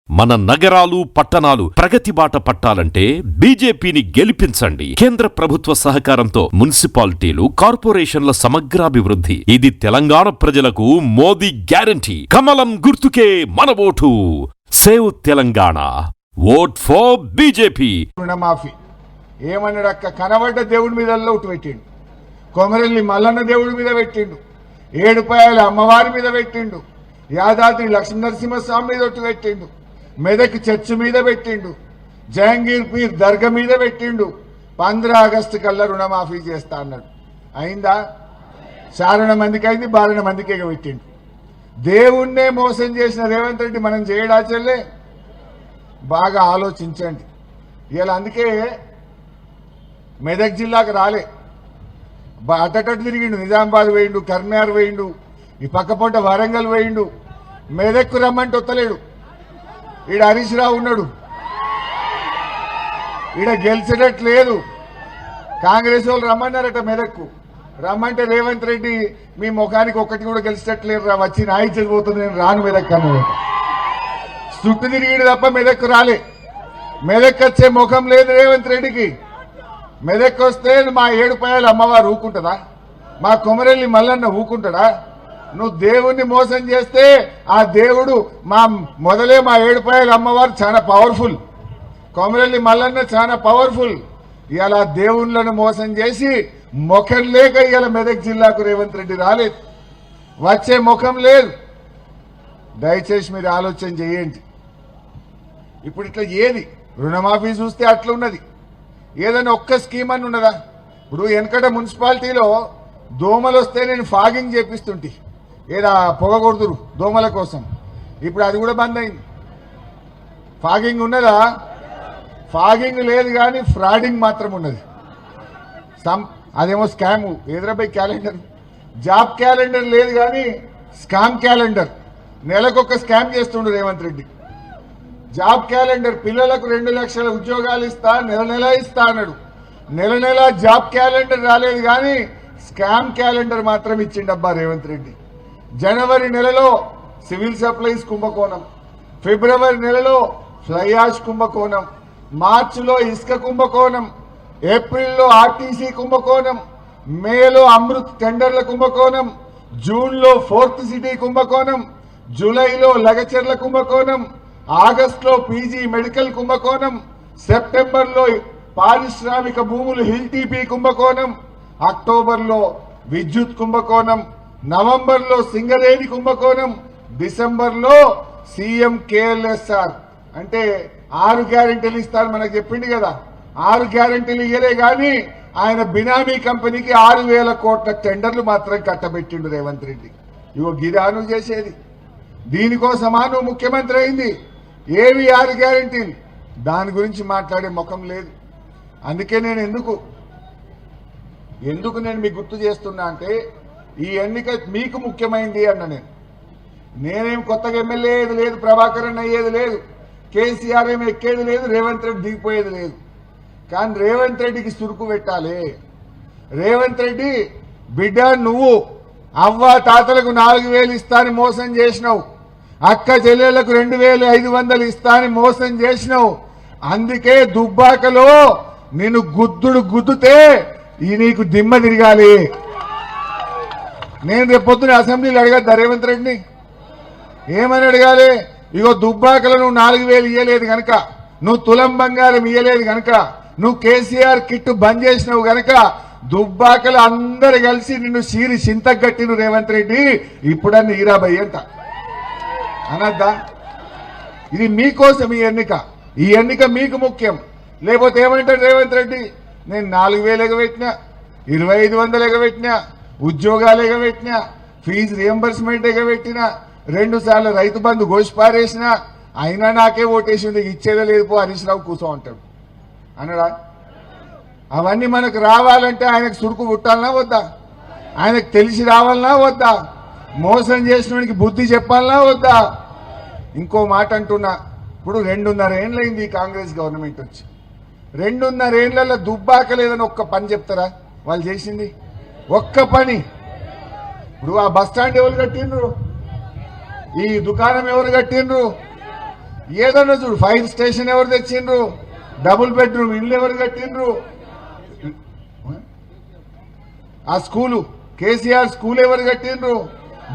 మన నగరాలు పట్టణాలు ప్రగతి బాట పట్టాలంటే బీజేపీని గెలిపించండి. కేంద్ర ప్రభుత్వ సహకారంతో మున్సిపాలిటీలు, కార్పొరేషన్ల సమగ్రాభివృద్ధి. ఇది తెలంగాణ ప్రజలకు మోదీ గ్యారంటీ. కమలం గుర్తుకే మన vote. Save Telangana. Vote for BJP. రుణమాఫీ ఏమన్నాడక్క? కనబడ్డ దేవుడి మీద ఒకటి పెట్టిండు. కొమరెల్లి మల్లన్న దేవుడి మీద పెట్టిండు. ఏడుపాయల అమ్మవారి మీద పెట్టిండు. యాదాద్రి లక్ష్మీనరసింహస్వామి మీద ఒకటి పెట్టిండు. మెదక్ చర్చి మీద పెట్టిండు. జహంగీర్ పీర్ దర్గా మీద పెట్టిండు. 15 ఆగస్టు కల్లా రుణమాఫీ చేస్తా అన్నాడు. అయిందా? చారణ మందికి అయింది, 12 మందికి పెట్టిండు. దేవుణ్ణే మోసం చేసిన రేవంత్ రెడ్డి మనం చేయడా చెల్లే? బాగా ఆలోచించండి. ఇలా అందుకే మెదక్ జిల్లాకు రాలే, అటటటు తిరిగిండు. నిజామాబాద్ వేయిండు, కర్నార్ వేయిండు, ఈ పక్కపొంట వరంగల్ వేయిండు. మెదక్కు రమ్మంటే వస్తలేడు. ఈడ హరీష్ రావు ఉన్నాడు, ఈడ గెలిచేటట్టు లేదు. కాంగ్రెస్ వాళ్ళు రమ్మన్నారట మెదక్కు. రమ్మంటే రేవంత్ రెడ్డి మీ ముఖానికి ఒక్కటి కూడా గెలిచేటట్లేదు రా, వచ్చి నాయిపోతుంది, నేను రాను మెదక్ అన్నాడు. చుట్టూ తిరిగిడు తప్ప మెదక్కు రాలే. మెదక్ వచ్చే ముఖం లేదు రేవంత్ రెడ్డికి. మెదక్ వస్తే మా ఏడుపాయల అమ్మవారు ఊకుంటుందా? మా కొమరెల్లి మల్లన్న ఊకుంటాడా? నువ్వు దేవుణ్ణి మోసం చేస్తే ఆ దేవుడు మొదలే మా ఏడుపాయల అమ్మవారు చాలా పవర్ఫుల్, కొమరెల్లి మల్లన్న చాలా పవర్ఫుల్. ఇలా దేవుళ్ళను మోసం చేసి ముఖం లేక ఇలా మెదక్ జిల్లాకు రేవంత్ రెడ్డి రాలేదు, వచ్చే ముఖం లేదు. దయచేసి మీరు ఆలోచన చేయండి. ఇప్పుడు ఇట్లా ఏది రుణమాఫీ చూస్తే అట్లున్నది. ఏదైనా ఒక్క స్కీమ్ అని ఉన్నదా? ఇప్పుడు వెనకట మున్సిపాలిటీలో దోమలు వస్తే నేను ఫాగింగ్ చేపిస్తుంటే, ఏదా పొగ కొడుతురు దోమల కోసం. ఇప్పుడు అది కూడా బంద్ అయింది. ఫాగింగ్ ఉన్నదా? ఫాగింగ్ లేదు, కానీ ఫ్రాడింగ్ మాత్రం ఉన్నది. అదేమో scam. Hyderabad calendar, job calendar లేదు, కానీ స్కామ్ క్యాలెండర్. నెలకొక స్కామ్ చేస్తుండు రేవంత్ రెడ్డి. జాబ్ క్యాలెండర్, పిల్లలకు 2 లక్షల ఉద్యోగాలు ఇస్తా, నెల ఇస్తా అన్నాడు. నెల జాబ్ క్యాలెండర్ రాలేదు, కానీ స్కామ్ క్యాలెండర్ మాత్రం ఇచ్చిండబ్బా రేవంత్ రెడ్డి. జనవరి నెలలో సివిల్ సప్లైస్ కుంభకోణం, ఫిబ్రవరి నెలలో ఫ్లై యాష్ కుంభకోణం, మార్చిలో ఇసుక కుంభకోణం, ఏప్రిల్లో ఆర్టీసీ కుంభకోణం, మేలో అమృత్ టెండర్ల కుంభకోణం, జూన్లో 4th సిటీ కుంభకోణం, జూలైలో లగచర్ల కుంభకోణం, ఆగస్టులో పీజీ మెడికల్ కుంభకోణం, సెప్టెంబర్లో పారిశ్రామిక భూములు హిల్ టీపీ కుంభకోణం, అక్టోబర్లో విద్యుత్ కుంభకోణం, నవంబర్లో సింగరేణి కుంభకోణం, డిసెంబర్లో సీఎం కేఎల్ఎస్ఆర్ అంటే 6 గ్యారెంటీలు ఇస్తారు మనకు చెప్పింది కదా. 6 గ్యారెంటీలు ఇయ్యలే, కానీ ఆయన బినామీ కంపెనీకి 6,000 కోట్ల టెండర్లు మాత్రం కట్టబెట్టిండు రేవంత్ రెడ్డి. ఇగో గిదాను చేసేది. దీనికోసమా నువ్వు ముఖ్యమంత్రి అయింది? ఏవి 6 గ్యారెంటీలు? దాని గురించి మాట్లాడే ముఖం లేదు. అందుకే నేను ఎందుకు నేను మీకు గుర్తు చేస్తున్నా అంటే, ఈ ఎన్నిక మీకు ముఖ్యమైంది అన్న. నేనేం కొత్తగా ఎమ్మెల్యే అయ్యేది లేదు, ప్రభాకరన్ అయ్యేది లేదు, కేసీఆర్ ఏమి ఎక్కేది లేదు, రేవంత్ రెడ్డి దిగిపోయేది లేదు. కానీ రేవంత్ రెడ్డికి సురుకు పెట్టాలి. రేవంత్ రెడ్డి బిడ్డ, నువ్వు అవ్వ తాతలకు 4,000 ఇస్తా అని మోసం చేసినావు, అక్క చెల్లెళ్లకు 2,500 ఇస్తా అని మోసం చేసినావు. అందుకే దుబ్బాకలో నిన్ను గుద్దుతే నీకు దిమ్మ తిరగాలి. నేను రేపు పొద్దున అసెంబ్లీలో అడగద్దా రేవంత్ రెడ్డిని? ఏమని అడగాలి? ఇగో దుబ్బాకలో నువ్వు 4,000 ఇయ్యలేదు గనక, నువ్వు తులం బంగారం ఇయ్యలేదు గనక, నువ్వు కేసీఆర్ కిట్టు బంద్ చేసినావు గనక దుబ్బాకలు అందరు కలిసి నిన్ను సీరి చింతగట్టిను రేవంత్ రెడ్డి, ఇప్పుడన్నీ ఈరాబయ్య అంట అనద్దా? ఇది మీకోసం ఈ ఎన్నిక మీకు ముఖ్యం. లేకపోతే ఏమంటాడు రేవంత్ రెడ్డి? నేను 4,000 ఎగబెట్టినా, 2,500 ఎగబెట్టినా, ఉద్యోగాలు ఎగబెట్టినా, ఫీజు రియంబర్స్మెంట్ ఎగబెట్టినా, 2 సార్లు రైతు బంధు గోషిపారేసినా, అయినా నాకే ఓటేసింది, ఇచ్చేదే లేదు పో హరీష్ రావు కూర్చో అంటాడు అన్నాడా? అవన్నీ మనకు రావాలంటే ఆయనకు సురుకు పుట్టాలనా వద్దా? ఆయనకు తెలిసి రావాలనా వద్దా? మోసం చేసిన బుద్ధి చెప్పాలనా వద్దా? ఇంకో మాట అంటున్నా. ఇప్పుడు 2.5 ఏళ్ళైంది ఈ కాంగ్రెస్ గవర్నమెంట్ వచ్చి. 2.5 ఏళ్లలో దుబ్బాక లేదని ఒక్క పని చెప్తారా వాళ్ళు చేసింది? ఒక్క పని. ఇప్పుడు ఆ బస్ స్టాండ్ ఎవరు కట్టిండ్రు? ఈ దుకాణం ఎవరు కట్టిండ్రు? ఏదన్నా చూడు, ఫైర్ స్టేషన్ ఎవరు తెచ్చిండ్రు, డబుల్ బెడ్రూమ్ ఇల్లు ఎవరు కట్టిండ్రు, ఆ స్కూలు కేసీఆర్ స్కూల్ ఎవరు కట్టిండ్రు,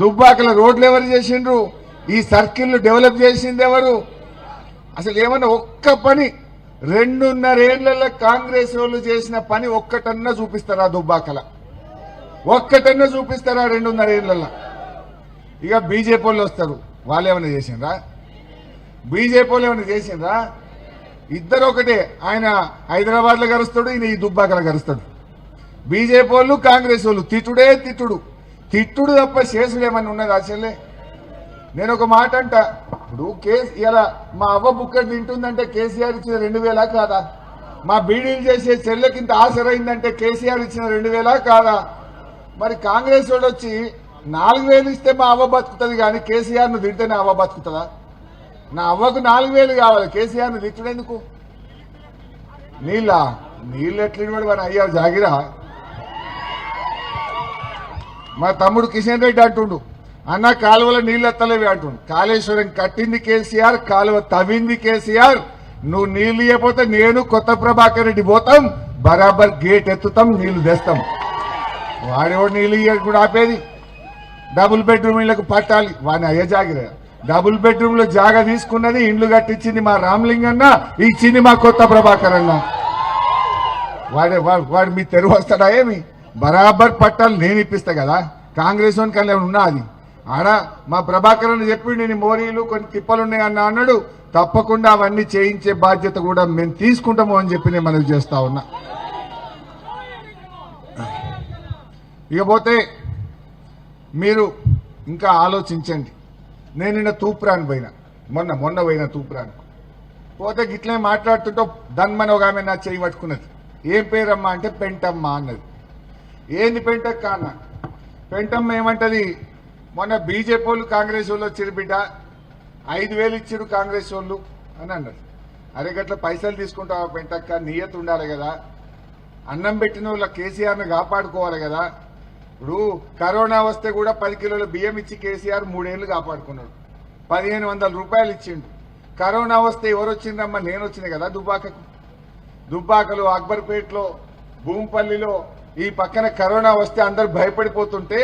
దుబ్బాకల రోడ్లు ఎవరు చేసిండ్రు, ఈ సర్కిల్ డెవలప్ చేసింది ఎవరు? అసలు ఏమన్నా ఒక్క పని 2.5 ఏళ్లలో కాంగ్రెస్ వాళ్ళు చేసిన పని ఒక్కటన్నా చూపిస్తారా? దుబ్బాకల ఒక్కటన్నా చూపిస్తారా 2.5 ఏళ్లలో? ఇక బీజేపీ వాళ్ళు వస్తారు, వాళ్ళు ఏమైనా చేసిండ్రా? బీజేపీ వాళ్ళు ఏమైనా చేసిండ్రా? ఇద్దరు ఒకటే, ఆయన హైదరాబాద్లో గరుస్తాడు, ఈయన ఈ దుబ్బాకల గరుస్తాడు. బీజేపీ వాళ్ళు కాంగ్రెస్ వాళ్ళు తిట్టుడే తిట్టుడు తప్ప చేసుడు ఏమన్నా ఉన్నది అసలే? నేను ఒక మాట అంట, ఇప్పుడు ఇలా మా అవ్వ బుక్కడి తింటుందంటే కేసీఆర్ ఇచ్చిన 2,000 కాదా? మా బీడీలు చేసే చెల్లెకింత ఆసరైందంటే కేసీఆర్ ఇచ్చిన 2,000 కాదా? మరి కాంగ్రెస్ వాడు వచ్చి 4,000 ఇస్తే మా అవ్వ బతుకుతుంది, కానీ కేసీఆర్ను తిడితే నా అవ్వ బతుకుతుందా? నా అవ్వకు 4,000 కావాలి, కేసీఆర్ను తిట్టుడెందుకు? నీళ్ళు ఎట్లినవాడు మన అయ్యా జాగిరా. మా తమ్ముడు కిషన్ రెడ్డి అంటుండు, అన్న కాలువలో నీళ్ళు ఎత్తలేవి అంటుండు. కాళేశ్వరం కట్టింది కేసీఆర్, కాలువ తవ్వింది కేసీఆర్. నువ్వు నీళ్లు ఇవ్వకపోతే నేను కొత్త ప్రభాకర్ రెడ్డి పోతాం, బరాబర్ గేట్ ఎత్తుతాం, నీళ్లు తెస్తాం. వాడేవాడు నీళ్ళు కూడా ఆపేది. డబుల్ బెడ్రూమ్ ఇళ్లకు పట్టాలి, వాడిని అయ్యే జాగిరా. డబుల్ బెడ్రూమ్ లో జాగా తీసుకున్నది, ఇండ్లు కట్టించింది మా రామలింగన్న, ఇచ్చింది మా కొత్త ప్రభాకర్ అన్న. వాడు మీ తెరువు వస్తాడా ఏమి? బరాబర్ పట్టాలు నేను ఇప్పిస్తా కదా. కాంగ్రెస్ వానికి అలా ఉన్నా అది ఆడ మా ప్రభాకర్ అని చెప్పి నేను మోరీలు కొన్ని తిప్పలున్నాయి అన్నాడు. తప్పకుండా అవన్నీ చేయించే బాధ్యత కూడా మేము తీసుకుంటాము అని చెప్పి నేను మనవి చేస్తా ఉన్నా. ఇకపోతే మీరు ఇంకా ఆలోచించండి. నేను నిన్న తూప్రాన్ పోయినా, మొన్న పోయినా తూప్రాన్ పోతే గిట్లే మాట్లాడుతుంటే దన్మని ఒక ఆమె నా చేయి పట్టుకున్నది. ఏం పేరమ్మా అంటే పెంటమ్మ అన్నది. ఏంది పెంటక్క అన్న? పెంటమ్మ ఏమంటది, మొన్న బీజేపీ వాళ్ళు కాంగ్రెస్ వాళ్ళు వచ్చిరు బిడ్డ, 5,000 ఇచ్చిరు కాంగ్రెస్ వాళ్ళు అని అన్నది. అరే గట్ల పైసలు తీసుకుంటావా పెంటక్క? నియత ఉండాలి కదా. అన్నం పెట్టిన వాళ్ళ కేసీఆర్ని కాపాడుకోవాలి కదా. ఇప్పుడు కరోనా వస్తే కూడా 10 కిలోల బియ్యం ఇచ్చి కేసీఆర్ 3 ఏళ్లు కాపాడుకున్నాడు. 1,500 రూపాయలు ఇచ్చిండు. కరోనా వస్తే ఎవరు వచ్చిందమ్మా? నేను వచ్చిన కదా దుబ్బాకకు. దుబ్బాకలో, అక్బర్పేటలో, భూంపల్లిలో ఈ పక్కన కరోనా వస్తే అందరు భయపడిపోతుంటే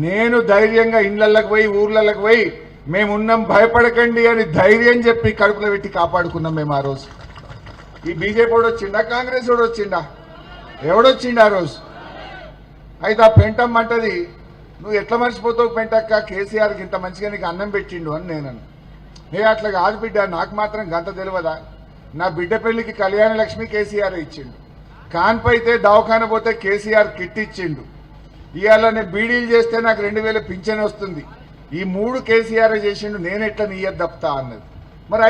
నేను ధైర్యంగా ఇళ్లకి పోయి ఊర్లకి పోయి మేమున్నాం భయపడకండి అని ధైర్యం చెప్పి కడుపులో పెట్టి కాపాడుకున్నాం మేము ఆ రోజు. ఈ బీజేపీ వాడు వచ్చిండా, కాంగ్రెస్ వాడు వచ్చిండా? ఎవడొచ్చిండా ఆ రోజు? అయితే ఆ పెంటమ్మ అంటది, నువ్వు ఎట్లా మర్చిపోతావు పెంటక్క, కేసీఆర్కి ఇంత మంచిగా నీకు అన్నం పెట్టిండు అని నేనను. అట్లా కాదు బిడ్డ, నాకు మాత్రం గంత తెలియదా? నా బిడ్డ పెళ్లికి కళ్యాణ లక్ష్మి కేసీఆర్ ఇచ్చిండు, కాన్పైతే దవాఖాన పోతే కేసీఆర్ కిట్ ఇచ్చిండు. ఇవాళ నేను బీడీలు చేస్తే నాకు 2,000 పింఛన్ వస్తుంది. ఈ 3 కేసీఆర్ చేసిండు, నేను ఎట్లా నీయద్దు తప్పుతా అన్నది. మరి